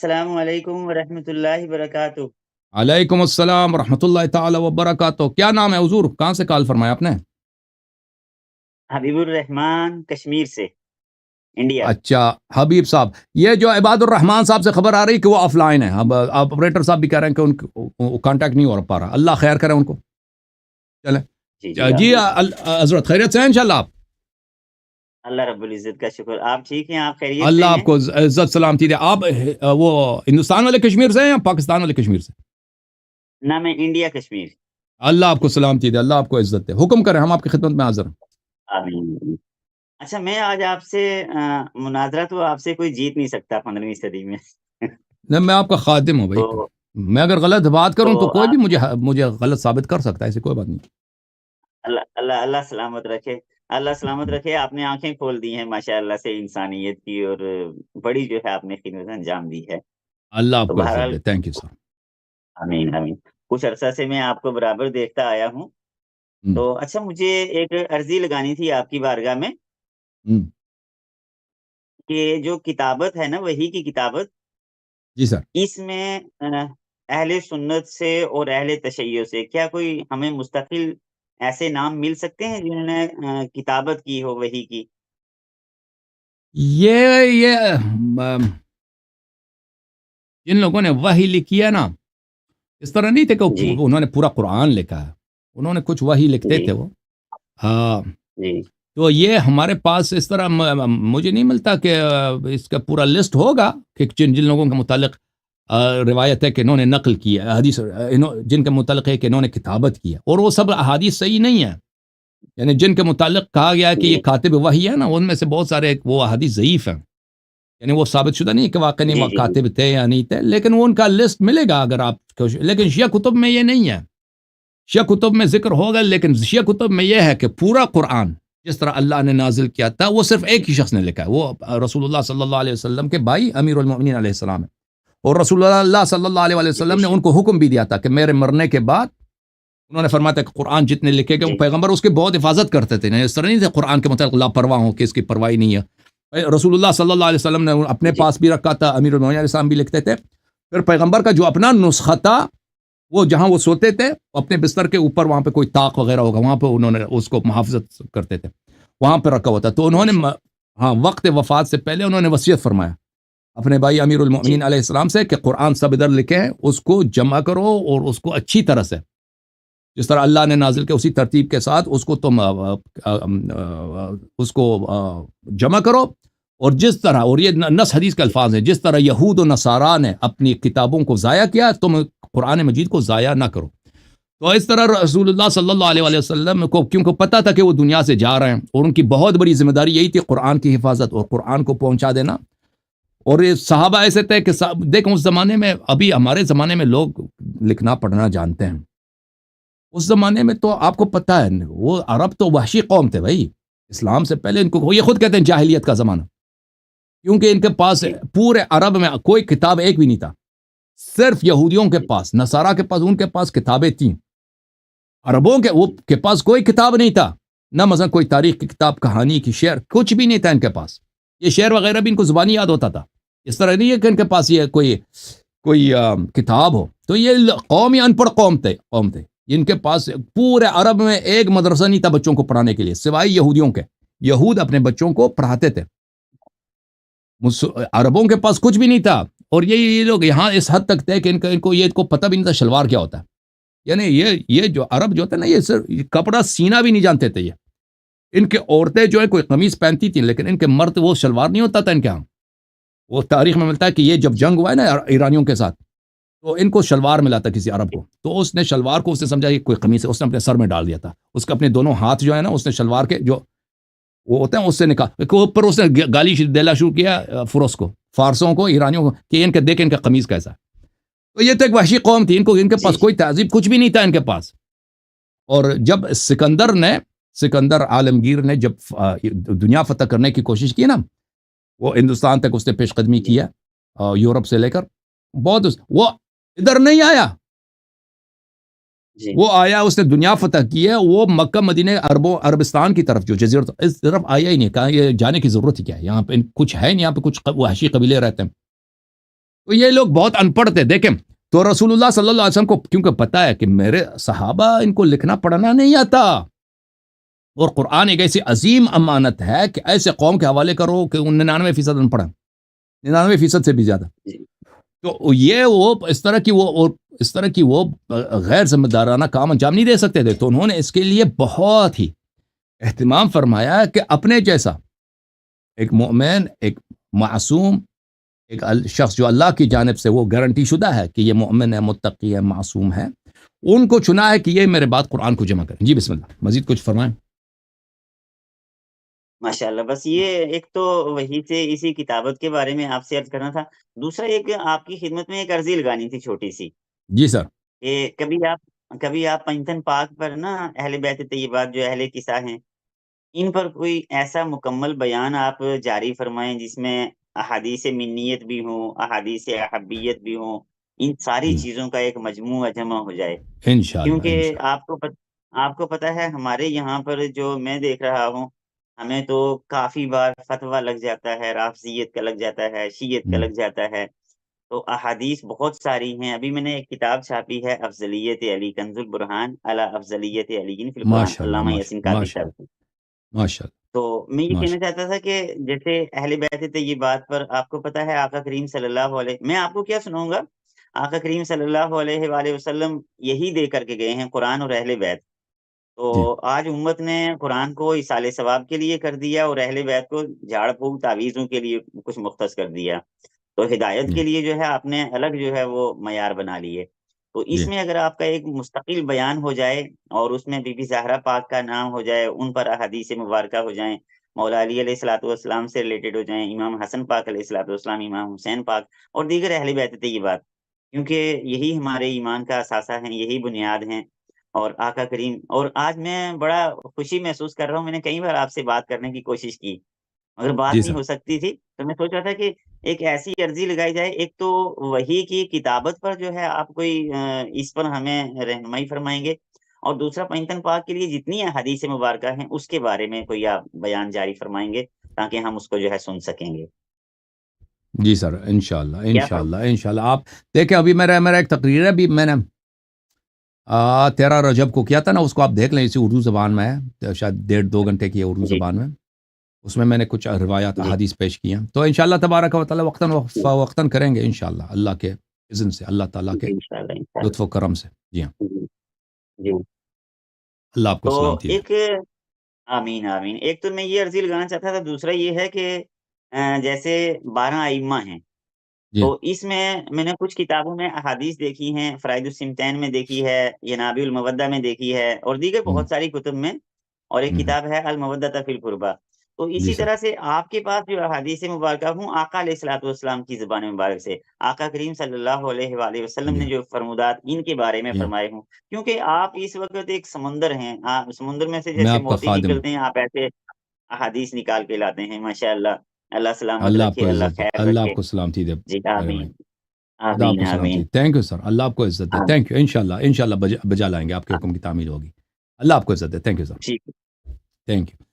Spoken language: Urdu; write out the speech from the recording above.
السلام علیکم ورحمۃ اللہ وبرکاتہ۔ علیکم السلام ورحمۃ اللہ تعالی وبرکاتہ۔ کیا نام ہے حضور؟ کہاں سے کال فرمایا آپ نے؟ حبیب الرحمان کشمیر سے، انڈیا۔ اچھا حبیب صاحب، یہ جو عباد الرحمان صاحب سے خبر آ رہی کہ وہ آف لائن ہے، اب آپریٹر صاحب بھی کہہ رہے ہیں کہ ان کو کانٹیکٹ نہیں ہو پا رہا۔ اللہ خیر کرے ان کو۔ چلیں جی جی آپ حضرت خیریت سے ہیں انشاءاللہ آپ؟ اللہ رب العزت کا شکر، آپ ٹھیک ہیں؟ آپ خیریت سے اللہ ہیں؟ آپ کو عزت سلامتی دے۔ آپ وہ ہندوستان والے کشمیر سے ہیں یا پاکستان والے کشمیر سے؟ نہ، میں انڈیا کشمیر۔ اللہ آپ کو سلامتی دے، اللہ آپ کو عزت دے۔ حکم کریں، ہم آپ کی خدمت میں حاضر ہیں۔ آمین۔ اچھا، میں آج آپ سے مناظرہ تو آپ سے کوئی جیت نہیں سکتا 15ویں صدی میں۔ نہیں، میں آپ کا خادم ہوں بھائی۔ تو میں اگر غلط بات کروں تو کوئی بھی آپ مجھے غلط ثابت کر سکتا ہے، ایسی کوئی بات نہیں۔ اللہ اللہ اللہ سلامت رکھے، اللہ سلامت رکھے۔ آپ نے آنکھیں کھول دی ہیں ماشاء اللہ سے انسانیت کی، اور بڑی جو ہے آپ نے خدمت انجام دی ہے۔ اللہ آپ تو کو عزت بہرحال دے۔ تھینک یو سر۔ آمین آمین۔ کچھ عرصہ سے میں آپ کو برابر دیکھتا آیا ہوں۔ تو اچھا، مجھے ایک عرضی لگانی تھی آپ کی بارگاہ میں کہ جو کتابت ہے نا، وحی کی کتابت، جی سر۔ اس میں اہل سنت سے اور اہل تشیع سے کیا کوئی ہمیں مستقل ایسے نام مل سکتے ہیں جنہوں نے کتابت کی ہو وحی کی؟ یہ جن لوگوں نے وحی لکھی ہے نا، اس طرح نہیں تھے کہ جی انہوں نے پورا قرآن لکھا ہے، انہوں نے کچھ وحی لکھتے جی تھے وہ۔ ہاں، جی تو یہ ہمارے پاس اس طرح مجھے نہیں ملتا کہ اس کا پورا لسٹ ہوگا کہ جن لوگوں کے متعلق روایت ہے کہ انہوں نے نقل کی ہے حدیث، جن کے متعلق ہے کہ انہوں نے کتابت کی ہے، اور وہ سب احادیث صحیح نہیں ہے۔ یعنی جن کے متعلق کہا گیا ہے کہ جی یہ کاتب وحی ہے نا، ان میں سے بہت سارے وہ احادیث ضعیف ہیں، یعنی وہ ثابت شدہ نہیں ہے کہ واقعی جی وہ جی جی کاتب تھے یا نہیں تھے، لیکن وہ ان کا لسٹ ملے گا اگر آپ لیکن شیعہ کتب میں یہ نہیں ہے۔ شیعہ کتب میں ذکر ہوگا، لیکن شیعہ کتب میں یہ ہے کہ پورا قرآن جس طرح اللہ نے نازل کیا تھا وہ صرف ایک ہی شخص نے لکھا ہے، وہ رسول اللہ صلی اللہ علیہ وسلم کے بھائی امیر المؤمنین علیہ السلام ہے، اور رسول اللہ صلی اللہ علیہ جی بے وسلم نے ان شک۔ کو حکم بھی دیا تھا کہ میرے مرنے کے بعد انہوں نے فرمایا تھا کہ قرآن جتنے لکھے گئے وہ جی پیغمبر اس کی بہت حفاظت کرتے تھے، اس طرح نہیں تھے قرآن کے متعلق لاپرواہ ہوں کہ اس کی پرواہی نہیں ہے۔ رسول اللہ صلی اللہ علیہ وسلم نے اپنے جی پاس بھی رکھا تھا، امیر المؤمنین علیہ السلام بھی لکھتے تھے، پھر پیغمبر کا جو اپنا نسخہ تھا وہ جہاں وہ سوتے تھے اپنے بستر کے اوپر، وہاں پہ کوئی طاق وغیرہ ہوگا، وہاں پہ انہوں نے اس کو محافظت کرتے تھے، وہاں پہ رکھا ہوا تھا۔ تو انہوں نے ماشاء ہاں وقت وفات سے پہلے انہوں نے وصیت فرمایا اپنے بھائی امیر جی المؤمنین علیہ السلام سے کہ قرآن سب ادھر لکھے ہیں، اس کو جمع کرو اور اس کو اچھی طرح سے جس طرح اللہ نے نازل کیا اسی ترتیب کے ساتھ اس کو تم اس کو جمع کرو، اور جس طرح، اور یہ نص حدیث کے الفاظ ہیں، جس طرح یہود و نصارا نے اپنی کتابوں کو ضائع کیا تم قرآن مجید کو ضائع نہ کرو۔ تو اس طرح رسول اللہ صلی اللہ علیہ وسلم کو کیونکہ پتہ تھا کہ وہ دنیا سے جا رہے ہیں، اور ان کی بہت بڑی ذمہ داری یہی تھی قرآن کی حفاظت اور قرآن کو پہنچا دینا۔ اور یہ صحابہ ایسے تھے کہ دیکھیں اس زمانے میں، ابھی ہمارے زمانے میں لوگ لکھنا پڑھنا جانتے ہیں، اس زمانے میں تو آپ کو پتہ ہے وہ عرب تو وحشی قوم تھے بھائی، اسلام سے پہلے ان کو یہ خود کہتے ہیں جاہلیت کا زمانہ، کیونکہ ان کے پاس جی پورے عرب میں کوئی کتاب ایک بھی نہیں تھا، صرف یہودیوں کے جی پاس، نصارہ کے پاس، ان کے پاس کتابیں تھیں، عربوں کے پاس کوئی کتاب نہیں تھا، نہ مثلا کوئی تاریخ کی کتاب، کہانی کی، شعر، کچھ بھی نہیں تھا ان کے پاس۔ یہ شعر وغیرہ بھی ان کو زبانی یاد ہوتا تھا، اس طرح نہیں ہے کہ ان کے پاس یہ کوئی کتاب ہو۔ تو یہ قوم ہی ان پڑھ قوم تھے ان کے پاس پورے عرب میں ایک مدرسہ نہیں تھا بچوں کو پڑھانے کے لیے سوائے یہودیوں کے، یہود اپنے بچوں کو پڑھاتے تھے، عربوں کے پاس کچھ بھی نہیں تھا۔ اور یہ لوگ یہاں اس حد تک تھے کہ ان کو یہ پتہ بھی نہیں تھا شلوار کیا ہوتا ہے، یعنی یہ جو عرب جو ہوتا ہے نا، یہ صرف کپڑا سینا بھی نہیں جانتے تھے۔ یہ ان کے عورتیں جو ہے کوئی قمیص پہنتی تھیں، لیکن ان کے مرد وہ شلوار نہیں ہوتا تھا ان کے ہاں۔ وہ تاریخ میں ملتا ہے کہ یہ جب جنگ ہوا ہے نا ایرانیوں کے ساتھ، تو ان کو شلوار ملا تھا کسی عرب کو، تو اس نے شلوار کو اس نے سمجھا یہ کوئی قمیص ہے، اس نے اپنے سر میں ڈال دیا تھا، اس کا اپنے دونوں ہاتھ جو ہے نا اس نے شلوار کے جو وہ ہوتے ہیں اس سے نکال، اوپر اس نے گالی دینا شروع کیا فرس کو، فارسوں کو، ایرانیوں کو، کہ ان کے دیکھ ان کا قمیص کیسا ہے۔ تو یہ تو ایک وحشی قوم تھی، ان کے جی پاس کوئی تہذیب کچھ بھی نہیں تھا ان کے پاس۔ اور جب سکندر عالمگیر نے جب دنیا فتح کرنے کی کوشش کی نا، وہ ہندوستان تک اس نے پیش قدمی جی کیا، یورپ سے لے کر بہت وہ ادھر نہیں آیا، جی وہ آیا اس نے دنیا فتح کی ہے، وہ مکہ مدینہ عربستان کی طرف جو جزیرت اس طرف آیا ہی نہیں، کہا یہ جانے کی ضرورت ہی کیا ہے، یہاں پہ کچھ ہے نہیں، یہاں پہ کچھ وحشی قبیلے رہتے ہیں۔ تو یہ لوگ بہت ان پڑھ تھے. دیکھیں تو رسول اللہ صلی اللہ علیہ وسلم کو کیونکہ پتا ہے کہ میرے صحابہ ان کو لکھنا پڑھنا نہیں آتا، اور قرآن ایک ایسی عظیم امانت ہے کہ ایسے قوم کے حوالے کرو کہ 99% ان پڑھ، 99% سے بھی زیادہ. جی تو یہ وہ اس طرح کی وہ غیر ذمہ دارانہ کام انجام نہیں دے سکتے تھے، تو انہوں نے اس کے لیے بہت ہی اہتمام فرمایا کہ اپنے جیسا ایک مومن، ایک معصوم، ایک شخص جو اللہ کی جانب سے وہ گارنٹی شدہ ہے کہ یہ مومن ہے، متقی ہے، معصوم ہے، ان کو چنا ہے کہ یہ میرے بعد قرآن کو جمع کریں. جی بسم اللہ، مزید کچھ فرمائیں. ماشاء اللہ. بس یہ ایک تو وہی سے اسی کتابت کے بارے میں آپ سے عرض کرنا تھا. دوسرا ایک آپ کی خدمت میں ایک عرضی لگانی تھی چھوٹی سی، جی سر. کہ کبھی آپ پنجتن پاک پر نا اہل بیت طیبات جو اہل قصہ ہیں، ان پر کوئی ایسا مکمل بیان آپ جاری فرمائیں جس میں احادیث منیت بھی ہوں، احادیث احبیت بھی ہوں، ان ساری جی چیزوں کا ایک مجموعہ جمع ہو جائے. انشاءاللہ کیونکہ انشاءاللہ. آپ کو پتہ ہے ہمارے یہاں پر جو میں دیکھ رہا ہوں، ہمیں تو کافی بار فتویٰ لگ جاتا ہے، رافضیت کا لگ جاتا ہے، شیعت کا ہم، لگ جاتا ہے. تو احادیث بہت ساری ہیں. ابھی میں نے ایک کتاب چھاپی ہے، افضلیت علی، کنز البرہان علی افضلیت علی فی القرآن، ماشاءاللہ علامہ یاسین ماشاءاللہ قادری صاحب ماشاءاللہ کی. ماشاءاللہ تو میں یہ کہنا ماشاءاللہ. چاہتا تھا کہ جیسے اہل بیت طیبات پر آپ کو پتہ ہے آقا کریم صلی اللہ علیہ، میں آپ کو کیا سناؤں گا، آقا کریم صلی اللہ علیہ وآلہ وسلم یہی دے کر کے گئے ہیں، قرآن اور اہل بیت. تو جی آج امت نے قرآن کو ایصال ثواب کے لیے کر دیا اور اہل بیت کو جھاڑ پھونک تعویذوں کے لیے کچھ مختص کر دیا. تو ہدایت جی کے لیے جو ہے آپ نے الگ جو ہے وہ معیار بنا لیے. تو اس جی میں اگر آپ کا ایک مستقل بیان ہو جائے اور اس میں بی بی زہرا پاک کا نام ہو جائے، ان پر احادیث مبارکہ ہو جائیں، مولا علی علیہ الصلوۃ والسلام سے ریلیٹڈ ہو جائیں، امام حسن پاک علیہ الصلوۃ والسلام، امام حسین پاک اور دیگر اہل بیت طیبات، کیونکہ یہی ہمارے ایمان کا اثاثہ ہیں، یہی بنیاد ہیں. اور آقا کریم، اور آج میں بڑا خوشی محسوس کر رہا ہوں، میں نے کئی بار آپ سے بات کرنے کی کوشش کی مگر بات جی نہیں سر. ہو سکتی تھی. تو میں سوچ رہا تھا کہ ایک ایسی عرضی لگائی جائے، ایک تو وحی کی کتابت پر جو ہے آپ کوئی اس پر ہمیں رہنمائی فرمائیں گے، اور دوسرا پنجتن پاک کے لیے جتنی احادیث مبارکہ ہیں اس کے بارے میں کوئی آپ بیان جاری فرمائیں گے تاکہ ہم اس کو جو ہے سن سکیں گے. جی سر انشاءاللہ کیا انشاءاللہ انشاءاللہ. آپ دیکھیں ابھی میرا ایک تقریر ہے، ابھی میں نے 13 رجب کو کیا تھا نا، اس کو آپ دیکھ لیں، اسی اردو زبان میں ہے، شاید 1.5-2 گھنٹے کی ہے اردو جی زبان میں. اس میں نے کچھ روایات جی احادیث پیش کی ہیں، تو انشاءاللہ تبارک و تعالی وقتاً فوقتاً کریں گے انشاءاللہ، اللہ کے اذن سے، اللہ تعالیٰ کے جی انشاءاللہ انشاءاللہ. لطف و کرم سے. جی ہاں. جی جی. اللہ آپ کو تو سلامتی دے. ایک، آمین آمین، ایک تو میں یہ عرضی لگانا چاہتا تھا، دوسرا یہ ہے کہ جیسے 12 ائمہ ہیں، جی تو اس میں نے کچھ کتابوں میں احادیث دیکھی ہیں، فرائض الصمتین میں دیکھی ہے، ینابع المودہ میں دیکھی ہے، اور دیگر ہم، بہت ساری کتب میں، اور ایک ہم، کتاب ہے المودۃ فی القربہ. تو جی اسی سر. طرح سے آپ کے پاس جو احادیث مبارکہ ہوں آقا علیہ الصلوۃ والسلام کی زبان مبارک سے، آقا کریم صلی اللہ علیہ وآلہ وسلم جی نے جو فرمودات ان کے بارے میں جی فرمائے ہوں، کیونکہ آپ اس وقت ایک سمندر ہیں، آپ سمندر میں سے میں جیسے آپ کا موتی خادم ہوں. نکلتے ہیں، آپ ایسے احادیث نکال کے لاتے ہیں. ماشاء اللہ. اللہ سلامت اللہ آپ کو رکھے، اللہ عزت دے، خیر اللہ آپ رکھے. کو سلامتی دے. جی میرے بھائی آمین خدا آپ آمین کو سلامتی آمین دے. تھینک یو سر، اللہ آپ کو عزت دے. آمین. Thank you. انشاءاللہ انشاءاللہ بجا لائیں گے، آپ کے حکم کی تعمیل ہوگی. اللہ آپ کو عزت دے. Thank you sir. ٹھیک. Thank you.